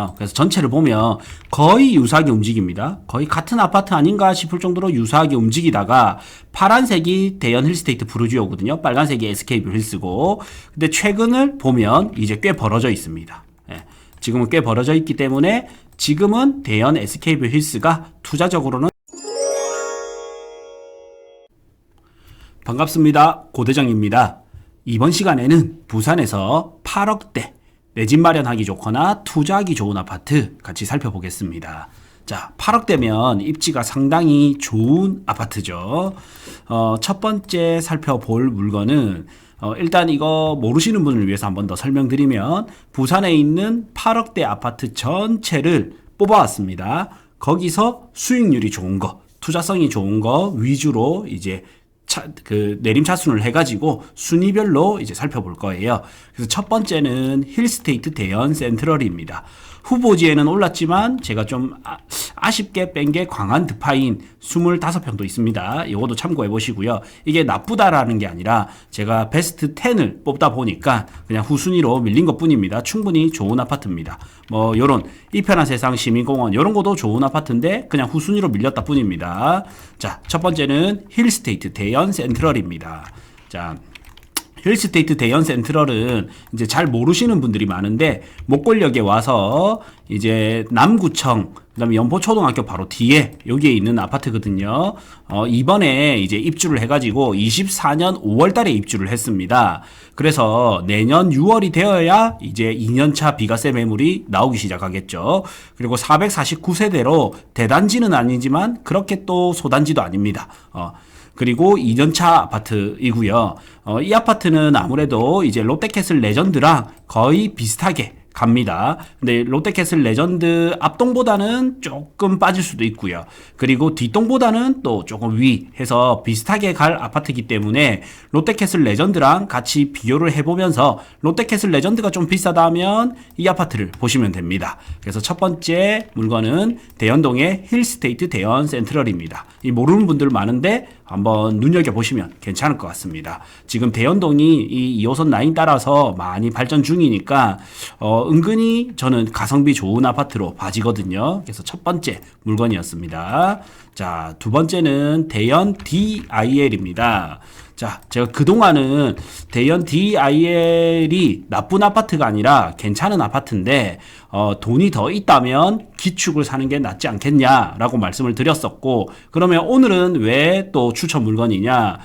있잖아요. 그래서 전체를 보면 거의 유사하게 움직입니다. 거의 같은 아파트 아닌가 싶을 정도로 유사하게 움직이다가 파란색이 대연 힐스테이트 부르주오거든요. 빨간색이 SK뷰 힐스고, 근데 최근을 보면 이제 꽤 벌어져 있습니다. 예, 지금은 꽤 벌어져 있기 때문에 지금은 대연 SK뷰 힐스가 투자적으로는 반갑습니다. 고대장입니다. 이번 시간에는 부산에서 8억대 내 집 마련하기 좋거나 투자하기 좋은 아파트 같이 살펴보겠습니다. 자, 8억대면 입지가 상당히 좋은 아파트죠. 첫 번째 살펴볼 물건은 일단 이거 모르시는 분을 위해서 한 번 더 설명드리면 부산에 있는 8억대 아파트 전체를 뽑아왔습니다. 거기서 수익률이 좋은 거, 투자성이 좋은 거 위주로 이제 내림차순을 해가지고 순위별로 이제 살펴볼 거예요. 그래서 첫 번째는 힐스테이트 대연 센트럴입니다. 후보지에는 올랐지만 제가 좀 아쉽게 뺀 게 광안 드파인 25평도 있습니다. 이것도 참고해 보시고요. 이게 나쁘다라는 게 아니라 제가 베스트 10을 뽑다 보니까 그냥 후순위로 밀린 것 뿐입니다. 충분히 좋은 아파트입니다. 뭐 요런 이편한 세상 시민공원 요런 것도 좋은 아파트인데 그냥 후순위로 밀렸다 뿐입니다. 자, 첫 번째는 힐스테이트 대연 센트럴입니다. 자, 힐스테이트 대연 센트럴은 이제 잘 모르시는 분들이 많은데 목골역에 와서 이제 남구청 그다음에 연포초등학교 바로 뒤에 여기에 있는 아파트거든요. 이번에 이제 입주를 해가지고 24년 5월달에 입주를 했습니다. 그래서 내년 6월이 되어야 이제 2년차 비과세 매물이 나오기 시작하겠죠. 그리고 449세대로 대단지는 아니지만 그렇게 또 소단지도 아닙니다. 그리고 2년차 아파트이고요. 이 아파트는 아무래도 이제 롯데캐슬 레전드랑 거의 비슷하게 갑니다. 근데 롯데캐슬 레전드 앞동보다는 조금 빠질 수도 있고요. 그리고 뒷동보다는 또 조금 위 해서 비슷하게 갈 아파트이기 때문에 롯데캐슬 레전드랑 같이 비교를 해보면서 롯데캐슬 레전드가 좀 비싸다 하면 이 아파트를 보시면 됩니다. 그래서 첫 번째 물건은 대연동의 힐스테이트 대연 센트럴입니다. 이 모르는 분들 많은데 한번 눈여겨보시면 괜찮을 것 같습니다. 지금 대연동이 이 2호선 라인 따라서 많이 발전 중이니까 은근히 저는 가성비 좋은 아파트로 봐지거든요. 그래서 첫 번째 물건이었습니다. 자, 두 번째는 대연 DIL입니다. 자, 제가 그동안은 대연 DIL이 나쁜 아파트가 아니라 괜찮은 아파트인데 돈이 더 있다면 기축을 사는 게 낫지 않겠냐라고 말씀을 드렸었고, 그러면 오늘은 왜 또 추천 물건이냐?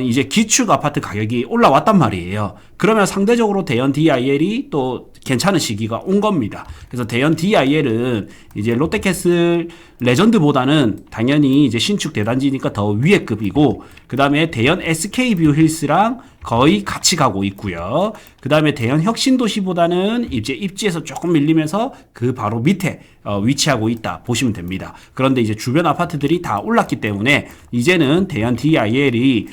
이제 기축 아파트 가격이 올라왔단 말이에요. 그러면 상대적으로 대연 DIL이 또 괜찮은 시기가 온 겁니다. 그래서 대연 DIL은 이제 롯데캐슬 레전드보다는 당연히 이제 신축 대단지니까 더 위에 급이고, 그 다음에 대연 SK뷰 힐스랑 거의 같이 가고 있고요. 그 다음에 대연 혁신도시보다는 이제 입지에서 조금 밀리면서 그 바로 밑에 위치하고 있다 보시면 됩니다. 그런데 이제 주변 아파트들이 다 올랐기 때문에 이제는 대연 DIL이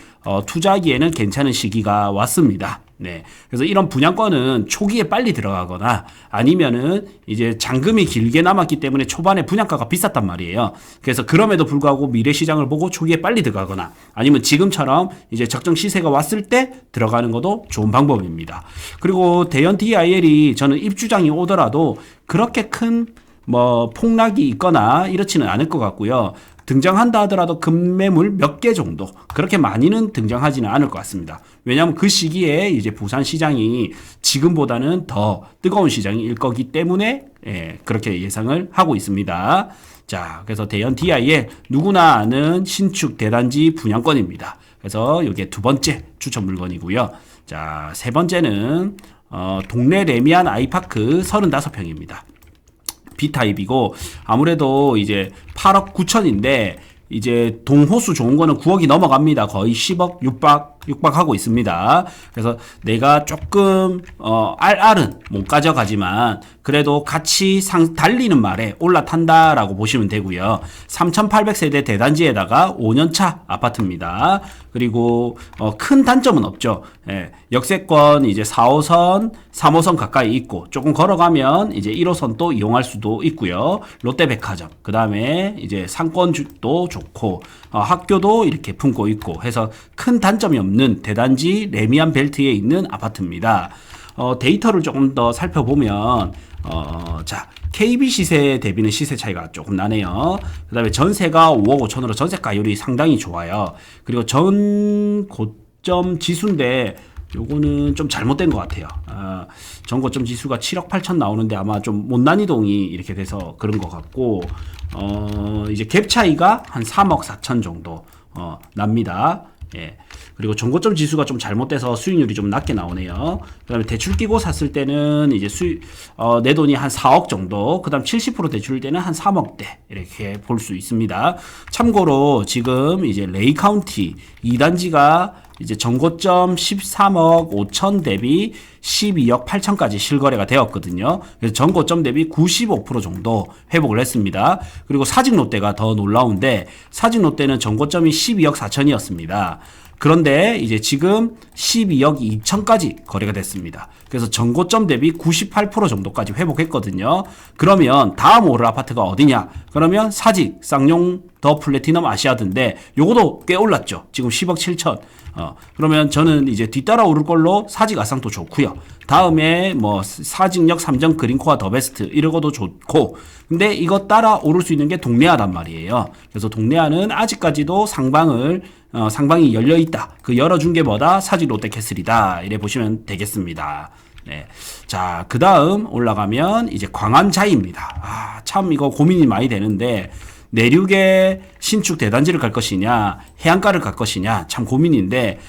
투자하기에는 괜찮은 시기가 왔습니다. 네. 그래서 이런 분양권은 초기에 빨리 들어가거나 아니면은 이제 잔금이 길게 남았기 때문에 초반에 분양가가 비쌌단 말이에요. 그래서 그럼에도 불구하고 미래 시장을 보고 초기에 빨리 들어가거나 아니면 지금처럼 이제 적정 시세가 왔을 때 들어가는 것도 좋은 방법입니다. 그리고 대연 DIL이 저는 입주장이 오더라도 그렇게 큰 폭락이 있거나 이렇지는 않을 것 같고요. 등장한다 하더라도 급매물 몇 개 정도, 그렇게 많이는 등장하지는 않을 것 같습니다. 왜냐하면 그 시기에 이제 부산 시장이 지금보다는 더 뜨거운 시장일 거기 때문에 그렇게 예상을 하고 있습니다. 자, 그래서 대연 DIL 누구나 아는 신축 대단지 분양권입니다. 그래서 이게 두 번째 추천 물건이고요. 자, 세 번째는 동래 레미안 아이파크 35평입니다. B타입이고 아무래도 이제 8억 9천인데 이제 동호수 좋은 거는 9억이 넘어갑니다. 거의 10억 육박하고 있습니다. 그래서 내가 조금 RR은 못 가져가지만 그래도 같이 달리는 말에 올라탄다라고 보시면 되고요. 3,800세대 대단지에다가 5년차 아파트입니다. 그리고 큰 단점은 없죠. 역세권 이제 4호선, 3호선 가까이 있고 조금 걸어가면 이제 1호선도 이용할 수도 있고요. 롯데백화점, 그 다음에 이제 상권도 좋고 학교도 이렇게 품고 있고 해서 큰 단점이 없는 대단지 레미안 벨트에 있는 아파트입니다. 데이터를 조금 더 살펴보면 자, KB 시세 대비는 시세 차이가 조금 나네요. 그 다음에 전세가 5억 5천으로 전세가율이 상당히 좋아요. 그리고 전 고점 지수인데 요거는 좀 잘못된 것 같아요. 전 고점 지수가 7억 8천 나오는데 아마 좀 못난 이동이 이렇게 돼서 그런 것 같고, 이제 갭 차이가 한 3억 4천 정도, 납니다. 예. 그리고 전고점 지수가 좀 잘못돼서 수익률이 좀 낮게 나오네요. 그 다음에 대출 끼고 샀을 때는 이제 내 돈이 한 4억 정도, 그 다음 70% 대출 때는 한 3억대, 이렇게 볼 수 있습니다. 참고로 지금 이제 레이 카운티 2단지가 이제 전고점 13억 5천 대비 12억 8천까지 실거래가 되었거든요. 그래서 전고점 대비 95% 정도 회복을 했습니다. 그리고 사직 롯데가 더 놀라운데, 사직 롯데는 전고점이 12억 4천이었습니다. 그런데 이제 지금 12억 2천까지 거래가 됐습니다. 그래서 전고점 대비 98% 정도까지 회복했거든요. 그러면 다음 오를 아파트가 어디냐? 그러면 사직, 쌍용, 더 플래티넘 아시아드인데 요것도 꽤 올랐죠. 지금 10억 7천. 그러면 저는 이제 뒤따라 오를 걸로 사직 아상도 좋고요. 다음에 뭐 사직역 삼정 그린코아 더 베스트 이러고도 좋고, 근데 이거 따라 오를 수 있는 게 동래아단 말이에요. 그래서 동래아는 아직까지도 상방이 열려 있다. 그 열어준 게 뭐다? 사직 롯데캐슬이다. 이래 보시면 되겠습니다. 네. 자, 그 다음 올라가면 이제 광안자이입니다. 참 이거 고민이 많이 되는데, 내륙에 신축 대단지를 갈 것이냐, 해안가를 갈 것이냐, 참 고민인데,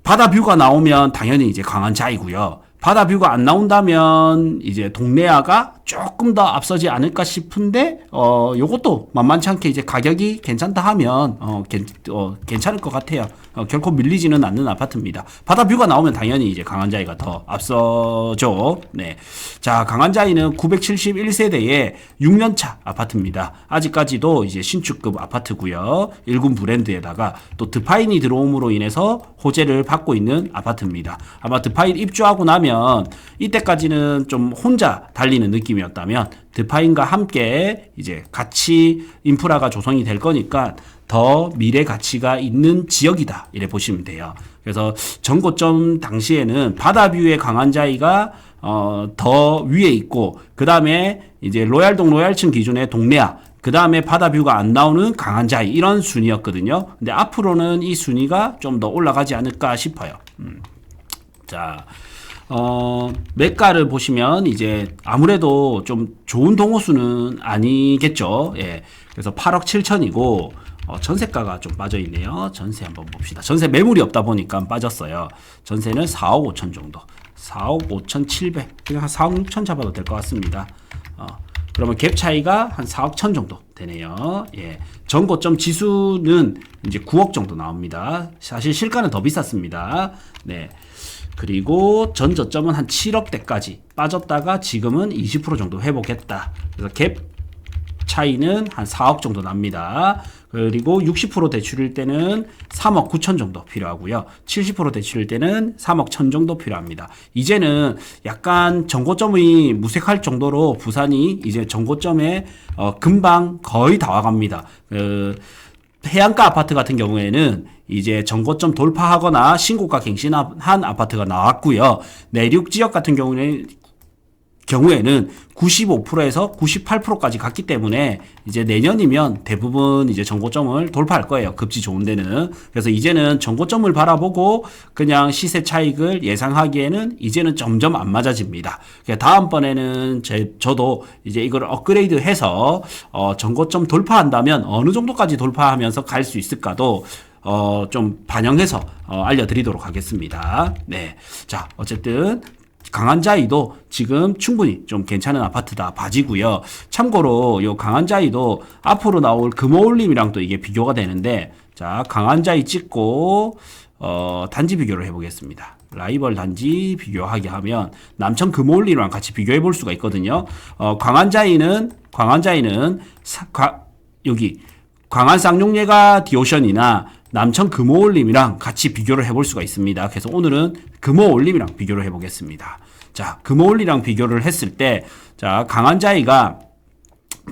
바다 뷰가 나오면 당연히 이제 광안자이고요. 바다 뷰가 안 나온다면 이제 동래아가 조금 더 앞서지 않을까 싶은데, 요것도 만만치 않게 이제 가격이 괜찮다 하면, 괜찮을 것 같아요. 결코 밀리지는 않는 아파트입니다. 바다 뷰가 나오면 당연히 이제 강한자이가 더 앞서죠. 네. 자, 강한자이는 971세대의 6년차 아파트입니다. 아직까지도 이제 신축급 아파트고요. 1군 브랜드에다가 또 드파인이 들어옴으로 인해서 호재를 받고 있는 아파트입니다. 아마 드파인 입주하고 나면 이때까지는 좀 혼자 달리는 느낌이었다면 드파인과 함께 이제 같이 인프라가 조성이 될 거니까 더 미래 가치가 있는 지역이다, 이래 보시면 돼요. 그래서 전고점 당시에는 바다뷰의 강한자이가 더 위에 있고, 그 다음에 이제 로얄동 로얄층 기준의 동래아, 그 다음에 바다뷰가 안 나오는 강한자이, 이런 순위였거든요. 근데 앞으로는 이 순위가 좀 더 올라가지 않을까 싶어요. 자, 매가를 보시면 이제 아무래도 좀 좋은 동호수는 아니겠죠. 예. 그래서 8억 7천이고, 전세가가 좀 빠져있네요. 전세 한번 봅시다. 전세 매물이 없다 보니까 빠졌어요. 전세는 4억 5천 정도. 4억 5천 7백. 그냥 한 4억 6천 잡아도 될 것 같습니다. 그러면 갭 차이가 한 4억 천 정도 되네요. 예. 전고점 지수는 이제 9억 정도 나옵니다. 사실 실가는 더 비쌌습니다. 네. 그리고 전 저점은 한 7억대까지 빠졌다가 지금은 20% 정도 회복했다. 그래서 갭 차이는 한 4억 정도 납니다. 그리고 60% 대출일 때는 3억 9천 정도 필요하고요. 70% 대출일 때는 3억 천 정도 필요합니다. 이제는 약간 전고점이 무색할 정도로 부산이 이제 전고점에 금방 거의 다 와갑니다. 해안가 아파트 같은 경우에는 이제 전고점 돌파하거나 신고가 갱신한 아파트가 나왔고요. 내륙 지역 같은 경우에는 95%에서 98%까지 갔기 때문에 이제 내년이면 대부분 이제 전고점을 돌파할 거예요. 급지 좋은 데는. 그래서 이제는 전고점을 바라보고 그냥 시세 차익을 예상하기에는 이제는 점점 안 맞아집니다. 다음번에는 저도 이제 이걸 업그레이드 해서 전고점 돌파한다면 어느 정도까지 돌파하면서 갈 수 있을까도 좀 반영해서 알려드리도록 하겠습니다. 네. 자, 어쨌든 강한자이도 지금 충분히 좀 괜찮은 아파트다 봐지고요. 참고로 요 강한자이도 앞으로 나올 금호올림이랑 또 이게 비교가 되는데, 자, 강한자이 찍고 단지 비교를 해보겠습니다. 라이벌 단지 비교하게 하면 남천 금호올림이랑 같이 비교해 볼 수가 있거든요. 강한자이는 여기 광안 쌍용예가 디오션이나 남천 금호올림이랑 같이 비교를 해볼 수가 있습니다. 그래서 오늘은 금호올림이랑 비교를 해보겠습니다. 자, 금호올림이랑 비교를 했을 때, 자, 강한자이가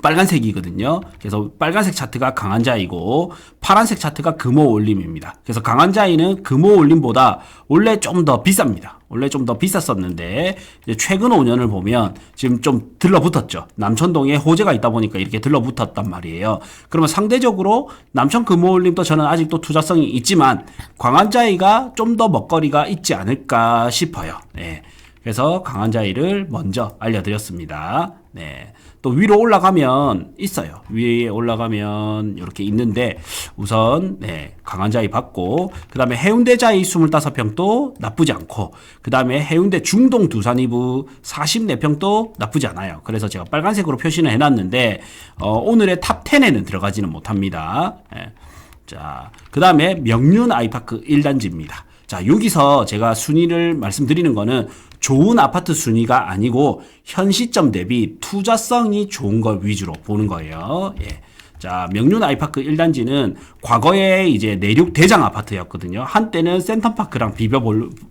빨간색이거든요. 그래서 빨간색 차트가 강한자이고 파란색 차트가 금호 올림입니다. 그래서 강한자이는 금호 올림보다 원래 좀 더 비쌉니다. 원래 좀 더 비쌌었는데 이제 최근 5년을 보면 지금 좀 들러붙었죠. 남천동에 호재가 있다 보니까 이렇게 들러붙었단 말이에요. 그러면 상대적으로 남천 금호 올림도 저는 아직도 투자성이 있지만 광안자이가 좀 더 먹거리가 있지 않을까 싶어요. 네. 그래서 강한자이를 먼저 알려드렸습니다. 네. 또 위로 올라가면 있어요. 위에 올라가면 이렇게 있는데 우선 네, 강한자이 받고 그 다음에 해운대자이 25평도 나쁘지 않고 그 다음에 해운대 중동 두산 2부 44평도 나쁘지 않아요. 그래서 제가 빨간색으로 표시는 해놨는데 오늘의 탑 10에는 들어가지는 못합니다. 네. 자, 그 다음에 명륜 아이파크 1단지입니다. 자, 여기서 제가 순위를 말씀드리는 거는 좋은 아파트 순위가 아니고 현 시점 대비 투자성이 좋은 걸 위주로 보는 거예요. 예. 자, 명륜 아이파크 1단지는 과거에 이제 내륙 대장 아파트였거든요. 한때는 센텀파크랑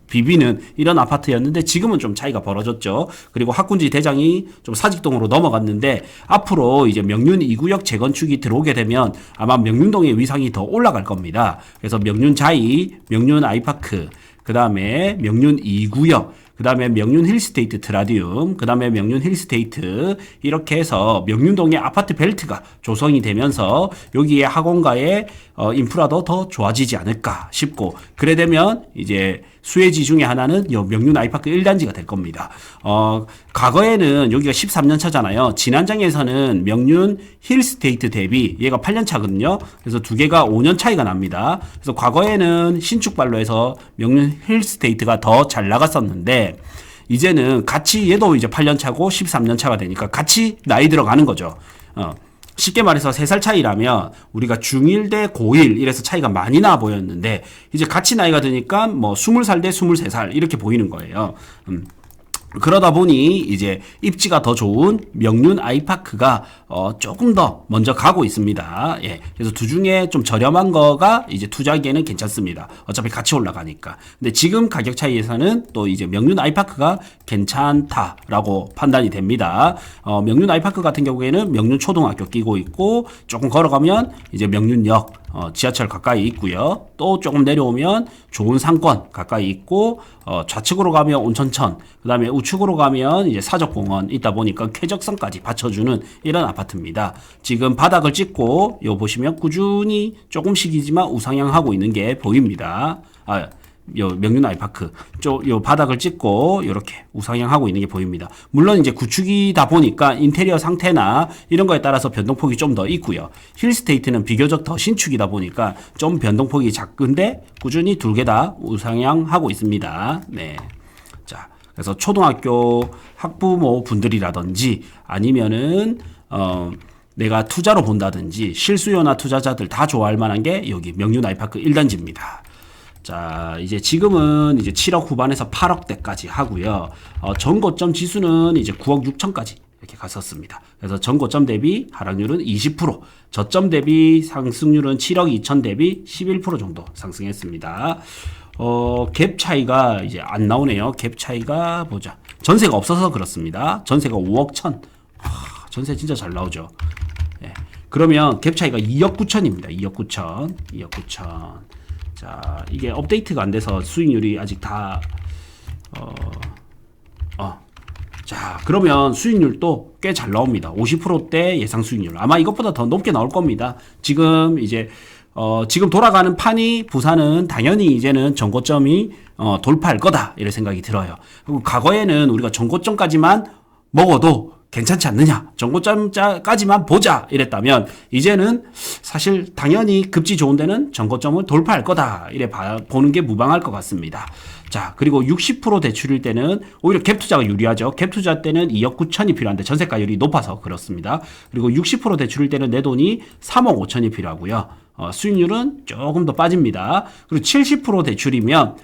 비비는 이런 아파트였는데 지금은 좀 차이가 벌어졌죠. 그리고 학군지 대장이 좀 사직동으로 넘어갔는데 앞으로 이제 명륜 2구역 재건축이 들어오게 되면 아마 명륜동의 위상이 더 올라갈 겁니다. 그래서 명륜 자이, 명륜 아이파크, 그 다음에 명륜 2구역, 그 다음에 명륜 힐스테이트 트라디움, 그 다음에 명륜 힐스테이트 이렇게 해서 명륜동의 아파트 벨트가 조성이 되면서 여기에 학원가의 인프라도 더 좋아지지 않을까 싶고 그래 되면 이제 수혜지 중에 하나는 이 명륜 아이파크 1단지가 될 겁니다. 과거에는 여기가 13년 차잖아요. 지난장에서는 명륜 힐스테이트 대비 얘가 8년 차거든요. 그래서 두 개가 5년 차이가 납니다. 그래서 과거에는 신축발로 해서 명륜 힐스테이트가 더 잘 나갔었는데 이제는 같이 얘도 이제 8년 차고 13년 차가 되니까 같이 나이 들어가는 거죠. 쉽게 말해서 3살 차이라면 우리가 중1 대 고1 이래서 차이가 많이 나 보였는데 이제 같이 나이가 드니까 뭐 20살 대 23살 이렇게 보이는 거예요. 그러다 보니 이제 입지가 더 좋은 명륜 아이파크가 조금 더 먼저 가고 있습니다. 예. 그래서 두 중에 좀 저렴한 거가 이제 투자하기에는 괜찮습니다. 어차피 같이 올라가니까. 근데 지금 가격 차이에서는 또 이제 명륜 아이파크가 괜찮다라고 판단이 됩니다. 명륜 아이파크 같은 경우에는 명륜 초등학교 끼고 있고 조금 걸어가면 이제 명륜역 지하철 가까이 있고요. 또 조금 내려오면 좋은 상권 가까이 있고 좌측으로 가면 온천천, 그 다음에 우측으로 가면 이제 사적공원 있다 보니까 쾌적성까지 받쳐주는 이런 아파트입니다. 지금 바닥을 찍고 요 보시면 꾸준히 조금씩이지만 우상향하고 있는 게 보입니다. 요 명륜 아이파크 요 바닥을 찍고 이렇게 우상향하고 있는 게 보입니다. 물론 이제 구축이다 보니까 인테리어 상태나 이런 거에 따라서 변동폭이 좀 더 있고요. 힐스테이트는 비교적 더 신축이다 보니까 좀 변동폭이 작은데 꾸준히 두 개 다 우상향하고 있습니다. 네. 자, 그래서 초등학교 학부모 분들이라든지 아니면은 내가 투자로 본다든지 실수요나 투자자들 다 좋아할 만한 게 여기 명륜 아이파크 1단지입니다. 자, 이제 지금은 이제 7억 후반에서 8억대까지 하고요. 전고점 지수는 이제 9억 6천까지 이렇게 갔었습니다. 그래서 전고점 대비 하락률은 20%, 저점 대비 상승률은 7억 2천 대비 11% 정도 상승했습니다. 갭 차이가 이제 안 나오네요. 갭 차이가 보자. 전세가 없어서 그렇습니다. 전세가 5억 천. 전세 진짜 잘 나오죠. 예. 그러면 갭 차이가 2억 9천입니다. 2억 9천. 2억 9천. 자, 이게 업데이트가 안 돼서 수익률이 아직 다, 자, 그러면 수익률도 꽤 잘 나옵니다. 50%대 예상 수익률. 아마 이것보다 더 높게 나올 겁니다. 지금 이제, 지금 돌아가는 판이 부산은 당연히 이제는 전고점이, 돌파할 거다. 이런 생각이 들어요. 그리고 과거에는 우리가 전고점까지만 먹어도 괜찮지 않느냐, 전고점까지만 보자 이랬다면 이제는 사실 당연히 급지 좋은 데는 전고점을 돌파할 거다 이래 보는 게 무방할 것 같습니다. 자, 그리고 60% 대출일 때는 오히려 갭 투자가 유리하죠. 갭 투자 때는 2억 9천이 필요한데 전세가율이 높아서 그렇습니다. 그리고 60% 대출일 때는 내 돈이 3억 5천이 필요하고요. 수익률은 조금 더 빠집니다. 그리고 70% 대출이면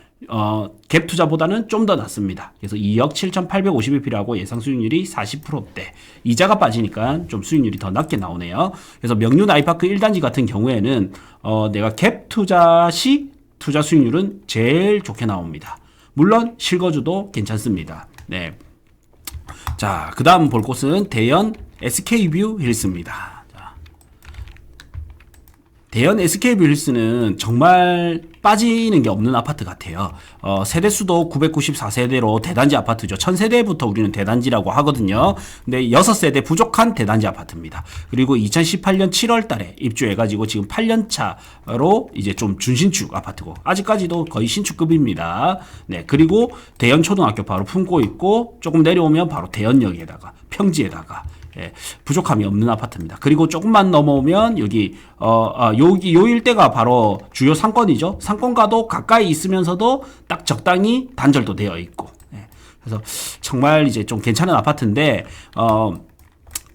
갭 투자보다는 좀 더 낮습니다. 그래서 2억 7,850이 필요하고 예상 수익률이 40%대. 이자가 빠지니까 좀 수익률이 더 낮게 나오네요. 그래서 명륜 아이파크 1단지 같은 경우에는 내가 갭 투자 시 투자 수익률은 제일 좋게 나옵니다. 물론 실거주도 괜찮습니다. 네. 자, 그 다음 볼 곳은 대연 SK뷰 힐스입니다. 자, 대연 SK뷰 힐스는 정말 빠지는 게 없는 아파트 같아요. 세대수도 994세대로 대단지 아파트죠. 1000세대부터 우리는 대단지라고 하거든요. 근데 6세대 부족한 대단지 아파트입니다. 그리고 2018년 7월 달에 입주해가지고 지금 8년 차로 이제 좀 준신축 아파트고, 아직까지도 거의 신축급입니다. 네. 그리고 대연 초등학교 바로 품고 있고, 조금 내려오면 바로 대연역에다가, 평지에다가, 예, 부족함이 없는 아파트입니다. 그리고 조금만 넘어오면 여기 요 일대가 바로 주요 상권이죠. 상권과도 가까이 있으면서도 딱 적당히 단절도 되어 있고, 예, 그래서 정말 이제 좀 괜찮은 아파트인데,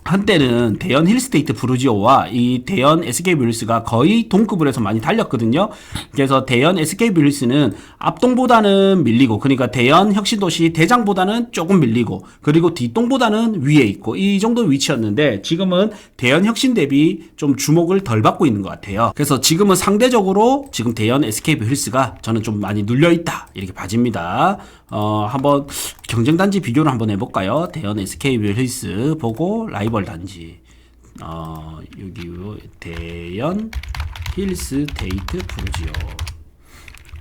한때는 대연 힐스테이트 부르지오와 이 대연 SK뷰 힐스가 거의 동급을 해서 많이 달렸거든요. 그래서 대연 SK뷰 힐스는 앞동보다는 밀리고, 그러니까 대연 혁신도시 대장보다는 조금 밀리고, 그리고 뒷동보다는 위에 있고, 이 정도 위치였는데 지금은 대연 혁신 대비 좀 주목을 덜 받고 있는 것 같아요. 그래서 지금은 상대적으로 지금 대연 SK뷰 힐스가 저는 좀 많이 눌려있다 이렇게 봐집니다. 한번 경쟁단지 비교를 한번 해볼까요? 대연 SK뷰 힐스 보고 라이벌 단지, 여기 대연 힐스테이트 부르지오.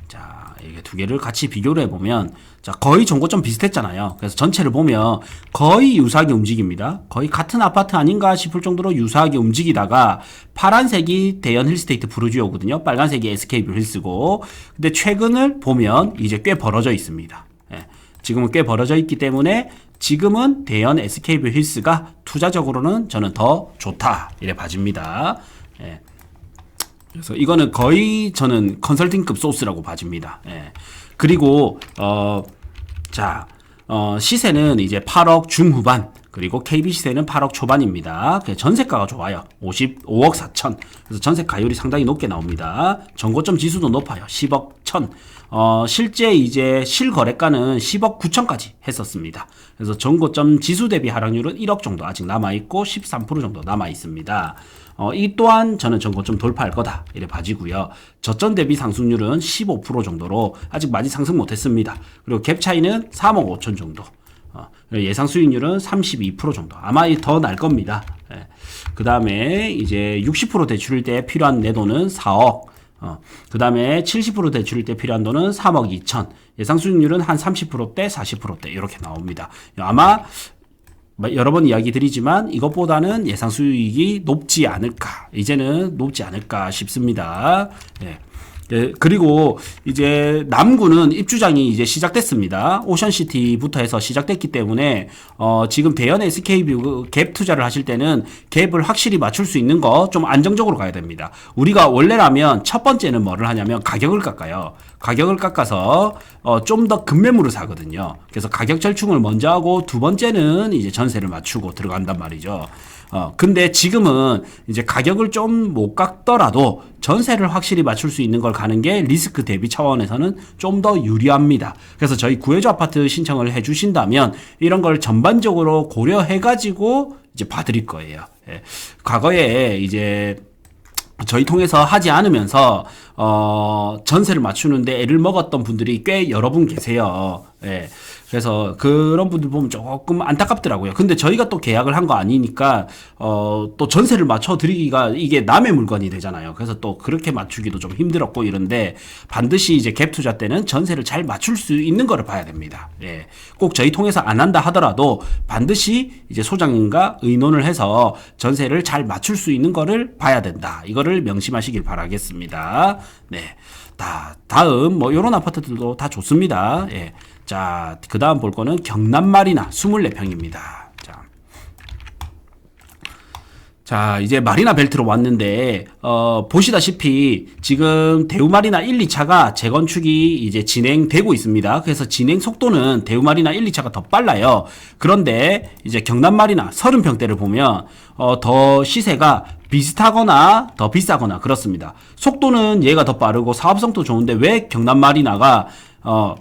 자, 이게 두 개를 같이 비교를 해보면, 자, 거의 정보점 비슷했잖아요. 그래서 전체를 보면 거의 유사하게 움직입니다. 거의 같은 아파트 아닌가 싶을 정도로 유사하게 움직이다가, 파란색이 대연 힐스테이트 부르지오거든요. 빨간색이 SK뷰 힐스고, 근데 최근을 보면 이제 꽤 벌어져 있습니다. 예, 지금은 꽤 벌어져 있기 때문에 지금은 대연 SK뷰 힐스가 투자적으로는 저는 더 좋다 이래 봐집니다. 예. 그래서 이거는 거의 저는 컨설팅급 소스라고 봐집니다. 예. 그리고 시세는 이제 8억 중후반, 그리고 KB 시세는 8억 초반입니다. 전세가가 좋아요. 55억 4천. 그래서 전세 가율이 상당히 높게 나옵니다. 정고점 지수도 높아요. 10억 1천. 실제 이제 실거래가는 10억 9천까지 했었습니다. 그래서 정고점 지수 대비 하락률은 1억 정도 아직 남아있고 13% 정도 남아있습니다. 이 또한 저는 정고점 돌파할 거다 이래 봐지고요. 저점 대비 상승률은 15% 정도로 아직 많이 상승 못했습니다. 그리고 갭 차이는 3억 5천 정도. 예상 수익률은 32% 정도. 아마 더 날 겁니다. 예. 그 다음에 이제 60% 대출일 때 필요한 내돈은 4억. 그 다음에 70% 대출일 때 필요한 돈은 3억 2천. 예상 수익률은 한 30%대, 40%대 이렇게 나옵니다. 아마 여러 번 이야기 드리지만 이것보다는 예상 수익이 높지 않을까. 이제는 높지 않을까 싶습니다. 예. 예, 그리고 이제 남구는 입주장이 이제 시작됐습니다. 오션시티부터 해서 시작됐기 때문에 지금 대연 SK뷰 갭 투자를 하실 때는 갭을 확실히 맞출 수 있는 거 좀 안정적으로 가야 됩니다. 우리가 원래라면 첫 번째는 뭐를 하냐면 가격을 깎아요. 가격을 깎아서 좀 더 급매물을 사거든요. 그래서 가격 절충을 먼저 하고 두 번째는 이제 전세를 맞추고 들어간단 말이죠. 근데 지금은 이제 가격을 좀 못 깎더라도 전세를 확실히 맞출 수 있는 걸 가는 게 리스크 대비 차원에서는 좀 더 유리합니다. 그래서 저희 구해줘 아파트 신청을 해 주신다면 이런 걸 전반적으로 고려해가지고 이제 봐드릴 거예요. 예. 과거에 이제 저희 통해서 하지 않으면서 전세를 맞추는데 애를 먹었던 분들이 꽤 여러 분 계세요. 예. 그래서 그런 분들 보면 조금 안타깝더라고요. 근데 저희가 또 계약을 한 거 아니니까 또 전세를 맞춰 드리기가 이게 남의 물건이 되잖아요. 그래서 또 그렇게 맞추기도 좀 힘들었고 이런데, 반드시 이제 갭 투자 때는 전세를 잘 맞출 수 있는 거를 봐야 됩니다. 예. 꼭 저희 통해서 안 한다 하더라도 반드시 이제 소장님과 의논을 해서 전세를 잘 맞출 수 있는 거를 봐야 된다. 이거를 명심하시길 바라겠습니다. 네. 다음 뭐 요런 아파트들도 다 좋습니다. 예. 자, 그 다음 볼 거는 경남마리나 24평입니다. 자, 이제 마리나 벨트로 왔는데, 보시다시피 지금 대우마리나 1, 2차가 재건축이 이제 진행되고 있습니다. 그래서 진행 속도는 대우마리나 1, 2차가 더 빨라요. 그런데 이제 경남마리나 30평대를 보면, 더 시세가 비슷하거나 더 비싸거나 그렇습니다. 속도는 얘가 더 빠르고 사업성도 좋은데 왜 경남마리나가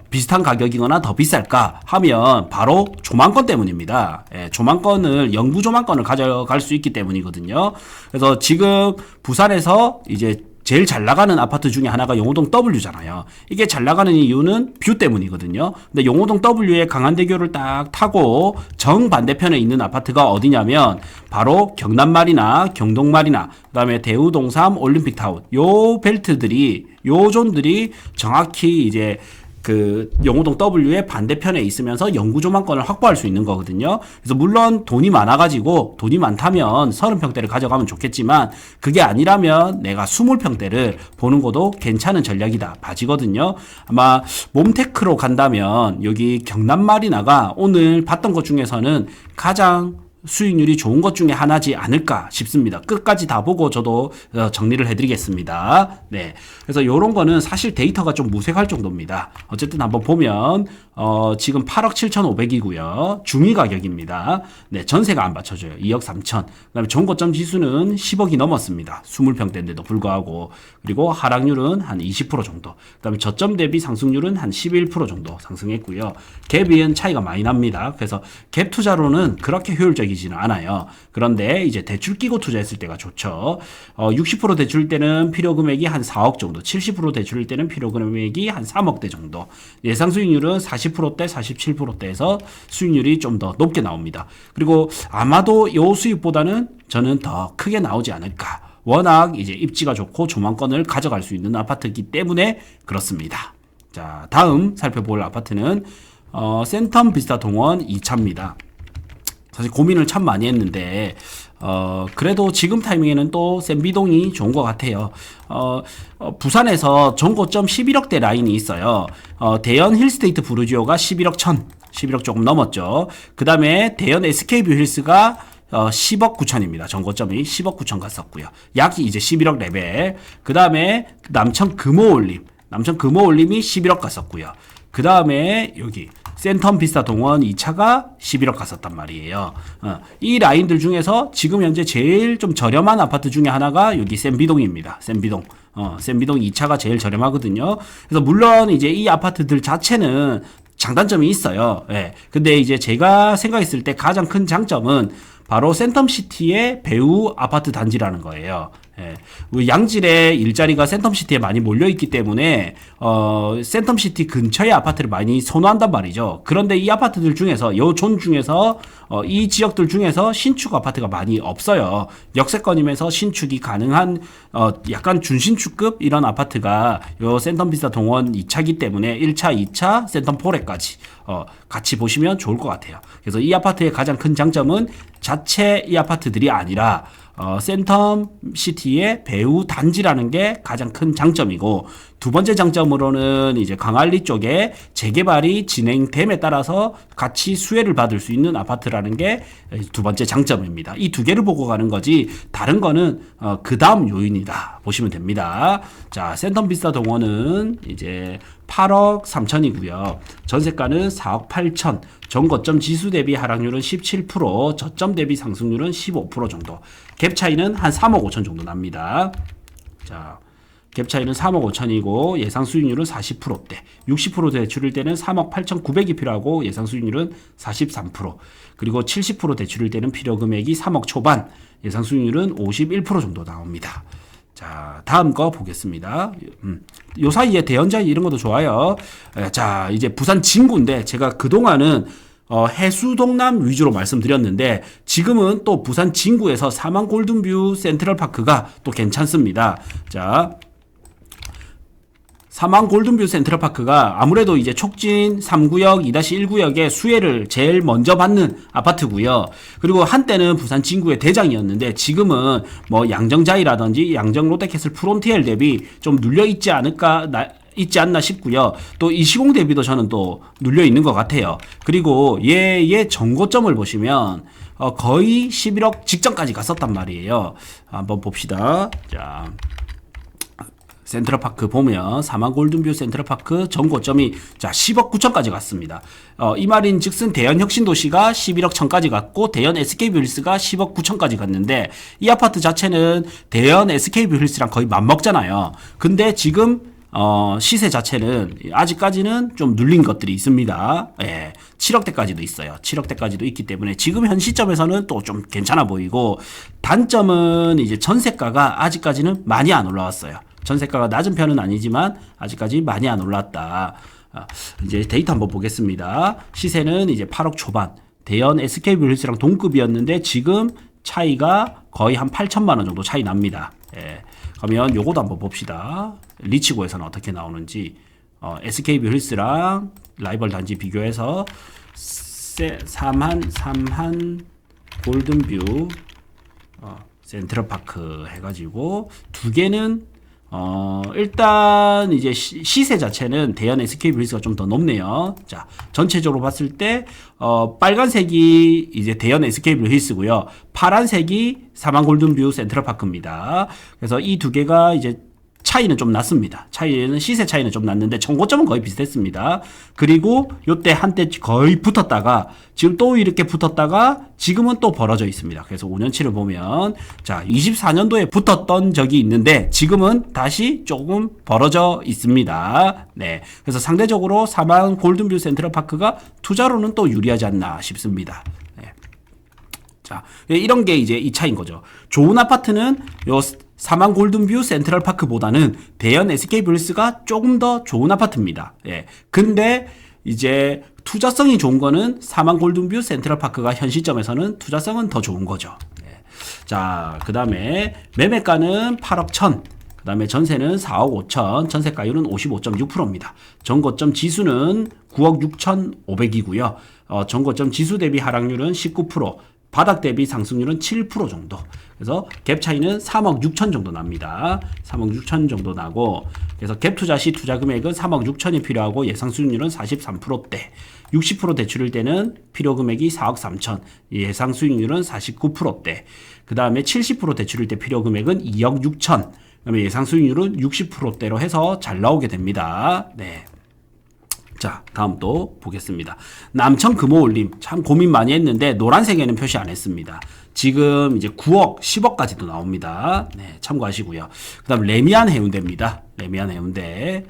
비슷한 가격이거나 더 비쌀까 하면 바로 조망권 때문입니다. 예, 조망권을, 영구 조망권을 가져갈 수 있기 때문이거든요. 그래서 지금 부산에서 이제 제일 잘 나가는 아파트 중에 하나가 용호동 W잖아요. 이게 잘 나가는 이유는 뷰 때문이거든요. 근데 용호동 W의 강한대교를 딱 타고 정반대편에 있는 아파트가 어디냐면 바로 경남마리나 경동마리나 그다음에 대우동삼 올림픽타운 요 벨트들이 요 존들이 정확히 이제 그 용호동 W의 반대편에 있으면서 영구조망권을 확보할 수 있는 거거든요. 그래서 물론 돈이 많아가지고 돈이 많다면 30평대를 가져가면 좋겠지만 그게 아니라면 내가 20평대를 보는 것도 괜찮은 전략이다 봐지거든요. 아마 몬테크로 간다면 여기 경남마리나가 오늘 봤던 것 중에서는 가장 수익률이 좋은 것 중에 하나지 않을까 싶습니다. 끝까지 다 보고 저도 정리를 해드리겠습니다. 네. 그래서 요런 거는 사실 데이터가 좀 무색할 정도입니다. 어쨌든 한번 보면, 지금 8억 7,500이고요. 중위 가격입니다. 네. 전세가 안 받쳐줘요. 2억 3천. 그 다음에 정고점 지수는 10억이 넘었습니다. 20평대인데도 불구하고. 그리고 하락률은 한 20% 정도. 그 다음에 저점 대비 상승률은 한 11% 정도 상승했고요. 갭은 차이가 많이 납니다. 그래서 갭 투자로는 그렇게 효율적이지는 않아요. 그런데 이제 대출 끼고 투자했을 때가 좋죠. 60% 대출일 때는 필요 금액이 한 4억 정도, 70% 대출일 때는 필요 금액이 한 3억대 정도. 예상 수익률은 40%대, 47%대에서 수익률이 좀 더 높게 나옵니다. 그리고 아마도 요 수익보다는 저는 더 크게 나오지 않을까. 워낙 이제 입지가 좋고 조망권을 가져갈 수 있는 아파트이기 때문에 그렇습니다. 자, 다음 살펴볼 아파트는 센텀 비스타 동원 2차입니다. 사실 고민을 참 많이 했는데 그래도 지금 타이밍에는 또 센비동이 좋은 것 같아요. 부산에서 전고점 11억대 라인이 있어요. 대연 힐스테이트 부르지오가 11억 11억 조금 넘었죠. 그 다음에 대연 SK뷰 힐스가 10억 9천입니다. 전고점이 10억 9천 갔었고요. 약이 이제 11억 레벨. 그 다음에 남천 금호올림이 11억 갔었고요. 그 다음에 여기 센텀 비스타 동원 2차가 11억 갔었단 말이에요. 이 라인들 중에서 지금 현재 제일 좀 저렴한 아파트 중에 하나가 여기 센비동입니다. 센비동 2차가 제일 저렴하거든요. 그래서 물론 이제 이 아파트들 자체는 장단점이 있어요. 예. 근데 이제 제가 생각했을 때 가장 큰 장점은 바로 센텀시티의 배우 아파트 단지라는 거예요. 예. 양질의 일자리가 센텀시티에 많이 몰려있기 때문에 센텀시티 근처의 아파트를 많이 선호한단 말이죠. 그런데 이 아파트들 중에서 요 존 중에서 이 지역들 중에서 신축 아파트가 많이 없어요. 역세권이면서 신축이 가능한 약간 준신축급 이런 아파트가 요 센텀비스타 동원 2차기 때문에 1차, 2차, 센텀포레까지 같이 보시면 좋을 것 같아요. 그래서 이 아파트의 가장 큰 장점은 자체 이 아파트들이 아니라 센텀시티의 배우 단지라는 게 가장 큰 장점이고, 두 번째 장점으로는 이제 강안리 쪽에 재개발이 진행됨에 따라서 같이 수혜를 받을 수 있는 아파트라는 게 두 번째 장점입니다. 이 두 개를 보고 가는 거지 다른 거는 그 다음 요인이다 보시면 됩니다. 자, 센텀비스타 동원은 이제 8억 3천이고요. 전세가는 4억 8천, 전고점 지수 대비 하락률은 17%, 저점 대비 상승률은 15% 정도. 갭 차이는 한 3억 5천 정도 납니다. 자, 갭 차이는 3억 5천이고 예상 수익률은 40%대. 60% 대출일 때는 3억 8천 9백이 필요하고 예상 수익률은 43%. 그리고 70% 대출일 때는 필요 금액이 3억 초반, 예상 수익률은 51% 정도 나옵니다. 자, 다음 거 보겠습니다. 요 사이에 대연자이 이런 것도 좋아요. 자, 이제 부산 진구인데 제가 그동안은 해수동남 위주로 말씀드렸는데 지금은 또 부산 진구에서 사만 골든뷰 센트럴파크가 또 괜찮습니다. 자, 사만 골든뷰 센트럴파크가 아무래도 이제 촉진 3구역, 2-1구역의 수혜를 제일 먼저 받는 아파트고요. 그리고 한때는 부산 진구의 대장이었는데 지금은 뭐 양정자이라든지 양정 롯데캐슬 프론티엘 대비 좀 눌려 있지 않나 싶고요. 또 이 시공 대비도 저는 또 눌려 있는 것 같아요. 그리고 얘의 정고점을 보시면 거의 11억 직전까지 갔었단 말이에요. 한번 봅시다. 자, 센트럴파크 보면 사만 골든뷰 센트럴파크 전고점이 자 10억 9천까지 갔습니다. 이 말인 즉슨 대연 혁신도시가 11억 천까지 갔고 대연 SK뷰힐스가 10억 9천까지 갔는데 이 아파트 자체는 대연 SK뷰힐스랑 거의 맞먹잖아요. 근데 지금 시세 자체는 아직까지는 좀 눌린 것들이 있습니다. 예, 7억대까지도 있어요. 7억대까지도 있기 때문에 지금 현 시점에서는 또 좀 괜찮아 보이고, 단점은 이제 전세가가 아직까지는 많이 안 올라왔어요. 전세가가 낮은 편은 아니지만 아직까지 많이 안 올랐다. 이제 데이터 한번 보겠습니다. 시세는 이제 8억 초반. 대연 SK뷰힐스랑 동급이었는데 지금 차이가 거의 한 8천만 원 정도 차이 납니다. 예. 그러면 요것도 한번 봅시다. 리치고에서는 어떻게 나오는지. SK뷰힐스랑 라이벌 단지 비교해서 삼한 골든뷰 센트럴파크 해가지고 두 개는 일단 이제 시세 자체는 대연 SK뷰힐스가 좀 더 높네요. 자, 전체적으로 봤을 때 빨간색이 이제 대연 SK뷰힐스고요. 파란색이 삼한 골든뷰 센트럴파크입니다. 그래서 이 두 개가 이제 차이는 좀 났습니다. 시세 차이는 좀 났는데 정고점은 거의 비슷했습니다. 그리고 요때 한때 거의 붙었다가 지금 또 이렇게 붙었다가 지금은 또 벌어져 있습니다. 그래서 5년치를 보면 자 24년도에 붙었던 적이 있는데 지금은 다시 조금 벌어져 있습니다. 네, 그래서 상대적으로 삼한 골든뷰 센트럴파크가 투자로는 또 유리하지 않나 싶습니다. 네. 자, 이런 게 이제 이 차이인 거죠. 좋은 아파트는 요 삼한 골든뷰 센트럴파크보다는 대연 SK뷰힐스가 조금 더 좋은 아파트입니다. 예. 근데 이제 투자성이 좋은 거는 삼한 골든뷰 센트럴파크가 현 시점에서는 투자성은 더 좋은 거죠. 예. 자, 그 다음에 매매가는 8억 1천. 그 다음에 전세는 4억 5천, 전세가율은 55.6%입니다. 전고점 지수는 9억 6,500이고요. 전고점 지수 대비 하락률은 19%, 바닥 대비 상승률은 7% 정도. 그래서 갭 차이는 3억 6천 정도 납니다. 3억 6천 정도 나고, 그래서 갭 투자 시 투자 금액은 3억 6천이 필요하고 예상 수익률은 43%대. 60% 대출일 때는 필요 금액이 4억 3천, 예상 수익률은 49%대. 그 다음에 70% 대출일 때 필요 금액은 2억 6천, 그다음에 예상 수익률은 60%대로 해서 잘 나오게 됩니다. 네. 자, 다음 또 보겠습니다. 남천 금호올림 참 고민 많이 했는데 노란색에는 표시 안 했습니다. 지금 이제 9억, 10억까지도 나옵니다. 네, 참고하시고요. 그 다음 레미안 해운대입니다. 레미안 해운대.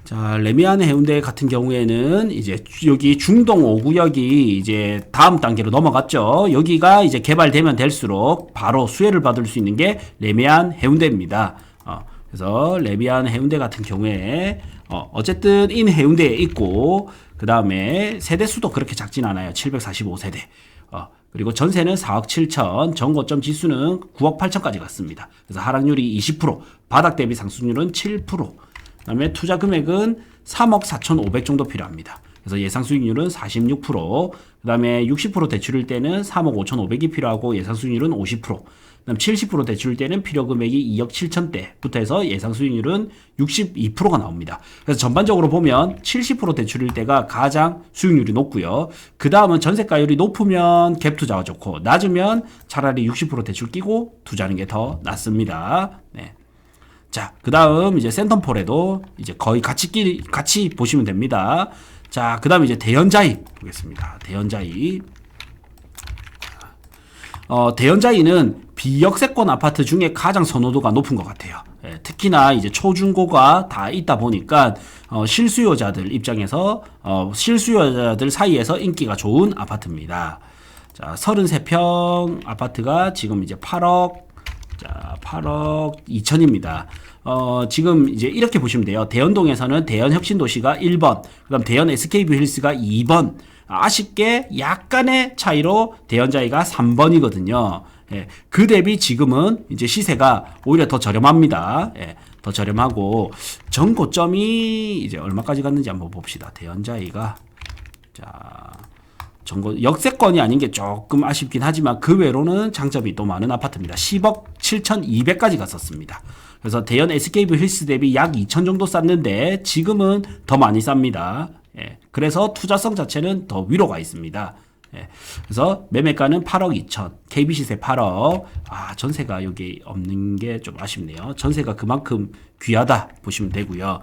자, 레미안 해운대 같은 경우에는 이제 여기 중동 5구역이 이제 다음 단계로 넘어갔죠. 여기가 이제 개발되면 될수록 바로 수혜를 받을 수 있는 게 레미안 해운대입니다. 그래서 레미안 해운대 같은 경우에 어쨌든 인 해운대에 있고, 그 다음에 세대수도 그렇게 작진 않아요. 745세대. 그리고 전세는 4억 7천, 전고점 지수는 9억 8천까지 갔습니다. 그래서 하락률이 20%, 바닥 대비 상승률은 7%. 그 다음에 투자 금액은 3억 4,500 정도 필요합니다. 그래서 예상 수익률은 46%, 그 다음에 60% 대출일 때는 3억 5,500이 필요하고 예상 수익률은 50%, 그 다음 70% 대출일 때는 필요 금액이 2억 7천대부터 해서 예상 수익률은 62%가 나옵니다. 그래서 전반적으로 보면 70% 대출일 때가 가장 수익률이 높고요. 그 다음은 전세가율이 높으면 갭 투자가 좋고, 낮으면 차라리 60% 대출 끼고 투자하는 게 더 낫습니다. 네. 자, 그 다음 이제 센텀폴에도 이제 거의 같이 보시면 됩니다. 자, 그 다음에 이제 대연자이 보겠습니다. 대연자이. 대연자이는 비역세권 아파트 중에 가장 선호도가 높은 것 같아요. 예, 특히나 이제 초중고가 다 있다 보니까 실수요자들 입장에서 실수요자들 사이에서 인기가 좋은 아파트입니다. 자, 33평 아파트가 지금 이제 8억 2천입니다. 지금 이제 이렇게 보시면 돼요. 대연동에서는 대연혁신도시가 1번, 그다음 대연 SK뷰힐스가 2번. 아쉽게 약간의 차이로 대연자이가 3번이거든요. 예, 그 대비 지금은 이제 시세가 오히려 더 저렴합니다. 예, 더 저렴하고 전고점이 이제 얼마까지 갔는지 한번 봅시다. 대연자이가 역세권이 아닌 게 조금 아쉽긴 하지만 그 외로는 장점이 또 많은 아파트입니다. 10억 7,200까지 갔었습니다. 그래서 대연 SK뷰힐스 대비 약 2천 정도 쌌는데 지금은 더 많이 쌉니다. 예, 그래서 투자성 자체는 더 위로 가 있습니다. 예, 그래서 매매가는 8억 2천, KB시세 8억. 전세가 여기 없는 게 좀 아쉽네요. 전세가 그만큼 귀하다 보시면 되고요.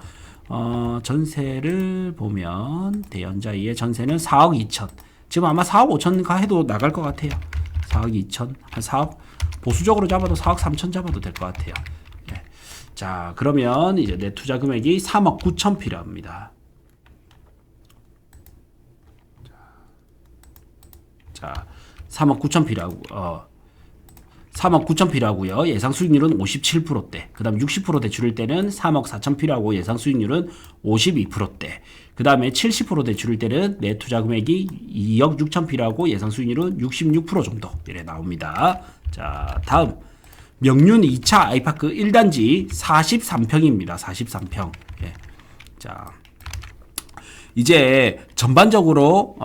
전세를 보면 대연자이의 전세는 4억 2천. 지금 아마 4억 5천가 해도 나갈 것 같아요. 4억 2천, 한 4억, 보수적으로 잡아도 4억 3천 잡아도 될 것 같아요. 예. 자, 그러면 이제 내 투자 금액이 3억 9천 필요합니다. 자, 3억 9천 필요하고, 3억 9천 필요하고요. 예상 수익률은 57%대. 그 다음 60% 대출일 때는 3억 4천 필요하고 예상 수익률은 52%대. 그 다음에 70% 대출일 때는 내 투자 금액이 2억 6천 필요하고 예상 수익률은 66% 정도 이래 나옵니다. 자, 다음 명륜 2차 아이파크 1단지 43평입니다. 43평. 예. 자, 이제 전반적으로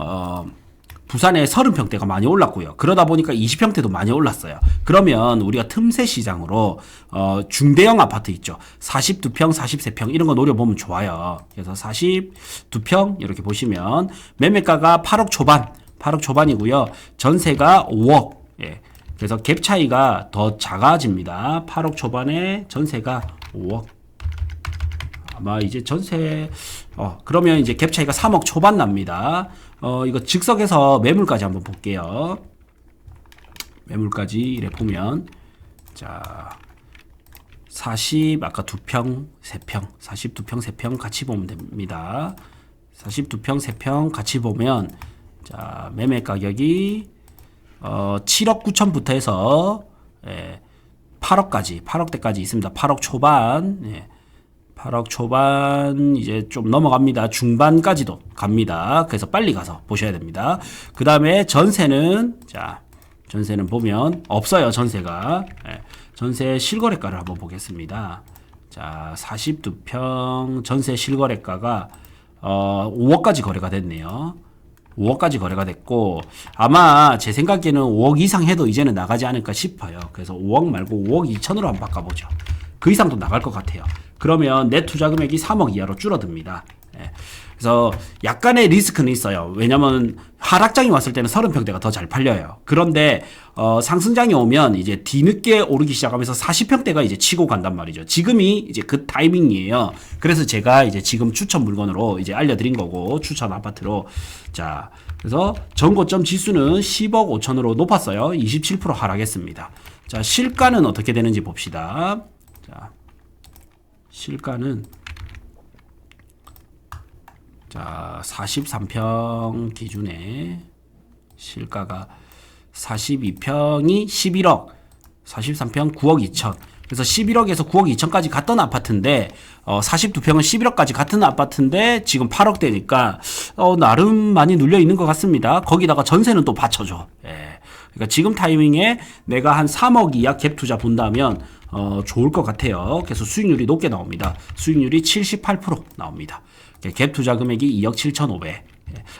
부산에 30평대가 많이 올랐고요. 그러다 보니까 20평대도 많이 올랐어요. 그러면 우리가 틈새 시장으로 중대형 아파트 있죠. 42평, 43평 이런 거 노려보면 좋아요. 그래서 42평 이렇게 보시면 매매가가 8억 초반, 8억 초반이고요. 전세가 5억. 예. 그래서 갭 차이가 더 작아집니다. 8억 초반에 전세가 5억. 아마 이제 전세 그러면 이제 갭 차이가 3억 초반 납니다. 이거 즉석에서 매물까지 한번 볼게요. 매물까지 이래 보면 자 40 아까 2평 3평 42평 3평 같이 보면 됩니다. 42평 3평 같이 보면 자 매매 가격이 7억 9천부터 해서 8억까지 8억대까지 있습니다. 8억 초반 8억 초반 이제 좀 넘어갑니다. 중반까지도 갑니다. 그래서 빨리 가서 보셔야 됩니다. 그 다음에 전세는 전세는 보면 없어요. 전세가 전세 실거래가를 한번 보겠습니다. 자 42평 전세 실거래가가 5억까지 거래가 됐네요. 5억까지 거래가 됐고 아마 제 생각에는 5억 이상 해도 이제는 나가지 않을까 싶어요. 그래서 5억 말고 5억 2천으로 한번 바꿔보죠. 그 이상도 나갈 것 같아요. 그러면 내 투자 금액이 3억 이하로 줄어듭니다. 그래서 약간의 리스크는 있어요. 왜냐면 하락장이 왔을 때는 30평대가 더 잘 팔려요. 그런데 상승장이 오면 이제 뒤늦게 오르기 시작하면서 40평대가 이제 치고 간단 말이죠. 지금이 이제 그 타이밍이에요. 그래서 제가 이제 지금 추천 물건으로 이제 알려드린 거고 추천 아파트로 자 그래서 전고점 지수는 10억 5천으로 높았어요. 27% 하락했습니다. 자 실가는 어떻게 되는지 봅시다. 자 실가는 자 43평 기준에 실가가 42평이 11억 43평 9억 2천 그래서 11억에서 9억 2천까지 갔던 아파트인데 42평은 11억까지 같은 아파트인데 지금 8억대니까 나름 많이 눌려 있는 것 같습니다. 거기다가 전세는 또 받쳐줘. 그러니까 지금 타이밍에 내가 한 3억 이하 갭 투자 본다면 좋을 것 같아요. 그래서 수익률이 높게 나옵니다. 수익률이 78% 나옵니다. 갭 투자 금액이 2억 7,500.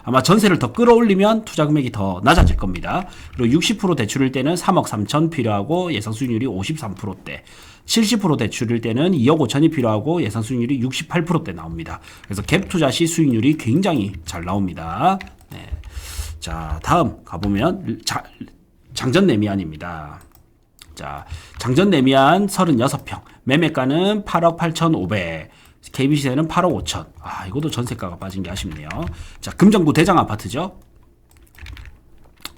아마 전세를 더 끌어올리면 투자 금액이 더 낮아질 겁니다. 그리고 60% 대출일 때는 3억 3천 필요하고 예상 수익률이 53%대. 70% 대출일 때는 2억 5천이 필요하고 예상 수익률이 68%대 나옵니다. 그래서 갭 투자 시 수익률이 굉장히 잘 나옵니다. 자, 다음 가보면 장전 레미안입니다. 자, 장전 레미안 36평. 매매가는 8억 8,500. KB시세는 8억 5천. 이것도 전세가가 빠진 게 아쉽네요. 자, 금정구 대장 아파트죠.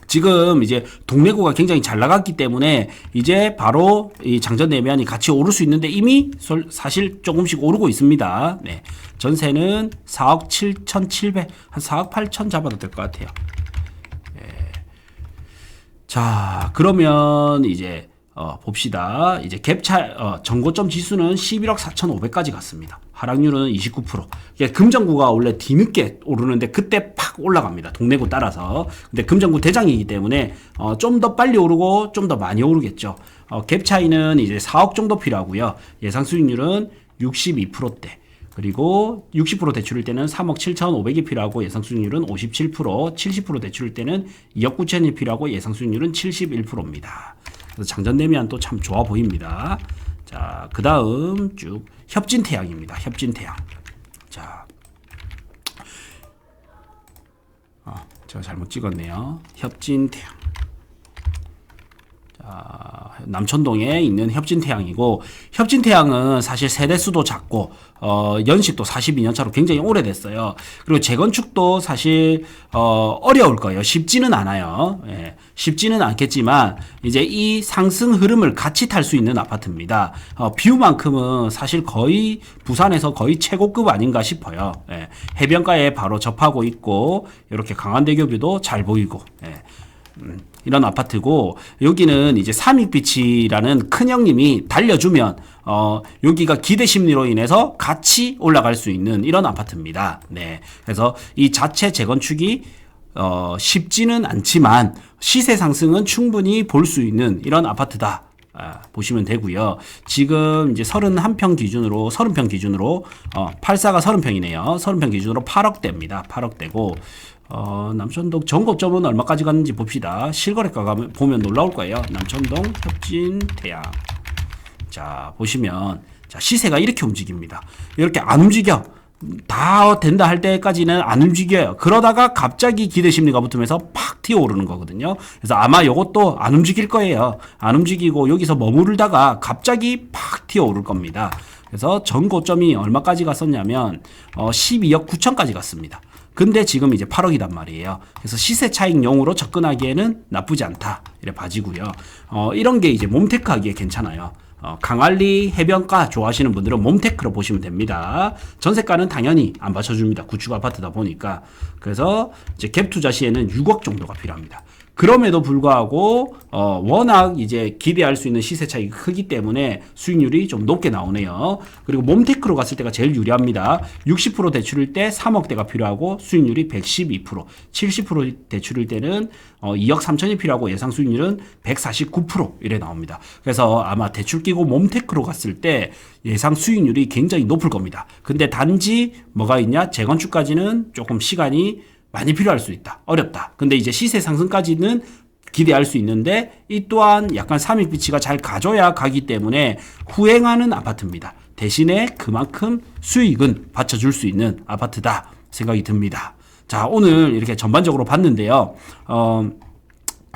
지금 이제 동래구가 굉장히 잘 나갔기 때문에 이제 바로 이 장전 레미안이 같이 오를 수 있는데 이미 사실 조금씩 오르고 있습니다. 전세는 4억 7,700, 한 4억 8천 잡아도 될 것 같아요. 자, 그러면 이제 봅시다. 이제 갭차 전고점 지수는 11억 4,500까지 갔습니다. 하락률은 29%. 금정구가 원래 뒤늦게 오르는데 그때 팍 올라갑니다. 동래구 따라서. 근데 금정구 대장이기 때문에 좀 더 빨리 오르고 좀 더 많이 오르겠죠. 갭 차이는 이제 4억 정도 필요하고요. 예상 수익률은 62%대. 그리고 60% 대출일 때는 3억 7,500이 필요하고 예상 수익률은 57%, 70% 대출일 때는 2억 9천이 필요하고 예상 수익률은 71%입니다. 그래서 장전 레미안 또 참 좋아 보입니다. 자, 그 다음 쭉 협진태양입니다. 협진태양. 자, 제가 잘못 찍었네요. 협진태양. 자, 남천동에 있는 협진태양이고, 협진태양은 사실 세대수도 작고 연식도 42년 차로 굉장히 오래됐어요. 그리고 재건축도 사실 어려울 거예요. 쉽지는 않아요. 쉽지는 않겠지만 이제 이 상승 흐름을 같이 탈 수 있는 아파트입니다. 뷰만큼은 사실 거의 부산에서 거의 최고급 아닌가 싶어요. 해변가에 바로 접하고 있고 이렇게 강한대교 뷰도 잘 보이고 이런 아파트고, 여기는 이제 삼익빛이라는 큰 형님이 달려주면 여기가 기대 심리로 인해서 같이 올라갈 수 있는 이런 아파트입니다. 네. 그래서 이 자체 재건축이 쉽지는 않지만 시세 상승은 충분히 볼 수 있는 이런 아파트다. 보시면 되고요. 지금 이제 31평 기준으로 84가 30평이네요. 30평 기준으로 8억대입니다. 8억대고 남천동 전고점은 얼마까지 갔는지 봅시다. 실거래가 보면 놀라울 거예요. 남천동 협진 태양. 자, 보시면 자, 시세가 이렇게 움직입니다. 이렇게 안 움직여. 다 된다 할 때까지는 안 움직여요. 그러다가 갑자기 기대 심리가 붙으면서 팍 튀어오르는 거거든요. 그래서 아마 이것도 안 움직일 거예요. 안 움직이고 여기서 머무르다가 갑자기 팍 튀어오를 겁니다. 그래서 전고점이 얼마까지 갔었냐면 12억 9천까지 갔습니다. 근데 지금 이제 8억이단 말이에요. 그래서 시세 차익용으로 접근하기에는 나쁘지 않다. 이래 봐지고요. 이런 게 이제 몸테크 하기에 괜찮아요. 강안리 해변가 좋아하시는 분들은 몸테크로 보시면 됩니다. 전세가는 당연히 안 받쳐줍니다. 구축 아파트다 보니까. 그래서 이제 갭 투자 시에는 6억 정도가 필요합니다. 그럼에도 불구하고 워낙 이제 기대할 수 있는 시세 차익이 크기 때문에 수익률이 좀 높게 나오네요. 그리고 몸테크로 갔을 때가 제일 유리합니다. 60% 대출일 때 3억대가 필요하고 수익률이 112%, 70% 대출일 때는 2억 3천이 필요하고 예상 수익률은 149% 이래 나옵니다. 그래서 아마 대출 끼고 몸테크로 갔을 때 예상 수익률이 굉장히 높을 겁니다. 근데 단지 뭐가 있냐? 재건축까지는 조금 시간이 많이 필요할 수 있다. 어렵다. 근데 이제 시세 상승까지는 기대할 수 있는데 이 또한 약간 삼익비치가 잘 가져야 가기 때문에 후행하는 아파트입니다. 대신에 그만큼 수익은 받쳐줄 수 있는 아파트다 생각이 듭니다. 자, 오늘 이렇게 전반적으로 봤는데요.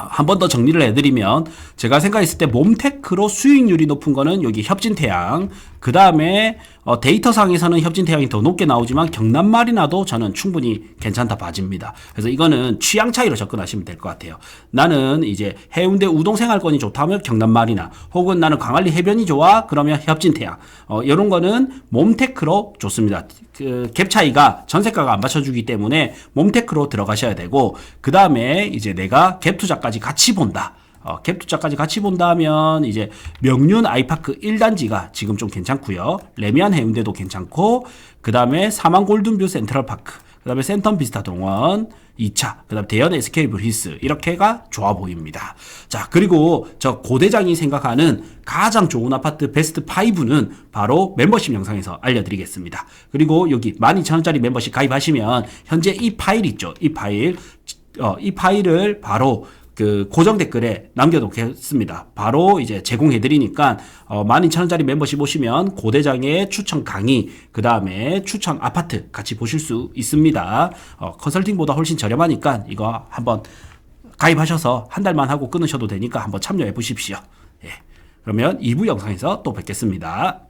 한 번 더 정리를 해드리면 제가 생각했을 때 몸테크로 수익률이 높은 거는 여기 협진태양, 그 다음에 데이터상에서는 협진태양이 더 높게 나오지만 경남마리나도 저는 충분히 괜찮다 봐집니다. 그래서 이거는 취향 차이로 접근하시면 될 것 같아요. 나는 이제 해운대 우동생활권이 좋다 하면 경남마리나, 혹은 나는 광안리 해변이 좋아 그러면 협진태양, 이런 거는 몸테크로 좋습니다. 그 갭 차이가 전세가가 안 받쳐주기 때문에 몸테크로 들어가셔야 되고, 그 다음에 이제 내가 갭 투자까지 같이 본다. 갭 투자까지 같이 본다면 이제 명륜 아이파크 1단지가 지금 좀 괜찮고요. 레미안 해운대도 괜찮고, 그 다음에 사만 골든뷰 센트럴파크, 그 다음에 센텀 비스타 동원 2차, 그 다음 대연 SK 브리스, 이렇게가 좋아 보입니다. 자, 그리고 저 고대장이 생각하는 가장 좋은 아파트 베스트 5는 바로 멤버십 영상에서 알려드리겠습니다. 그리고 여기 12,000원짜리 멤버십 가입하시면 현재 이 파일 있죠. 이 파일을 바로 그 고정 댓글에 남겨놓겠습니다. 바로 이제 제공해드리니까 12,000원짜리 멤버십 오시면 고대장의 추천 강의, 그 다음에 추천 아파트 같이 보실 수 있습니다. 컨설팅보다 훨씬 저렴하니까 이거 한번 가입하셔서 한 달만 하고 끊으셔도 되니까 한번 참여해 보십시오. 예. 그러면 2부 영상에서 또 뵙겠습니다.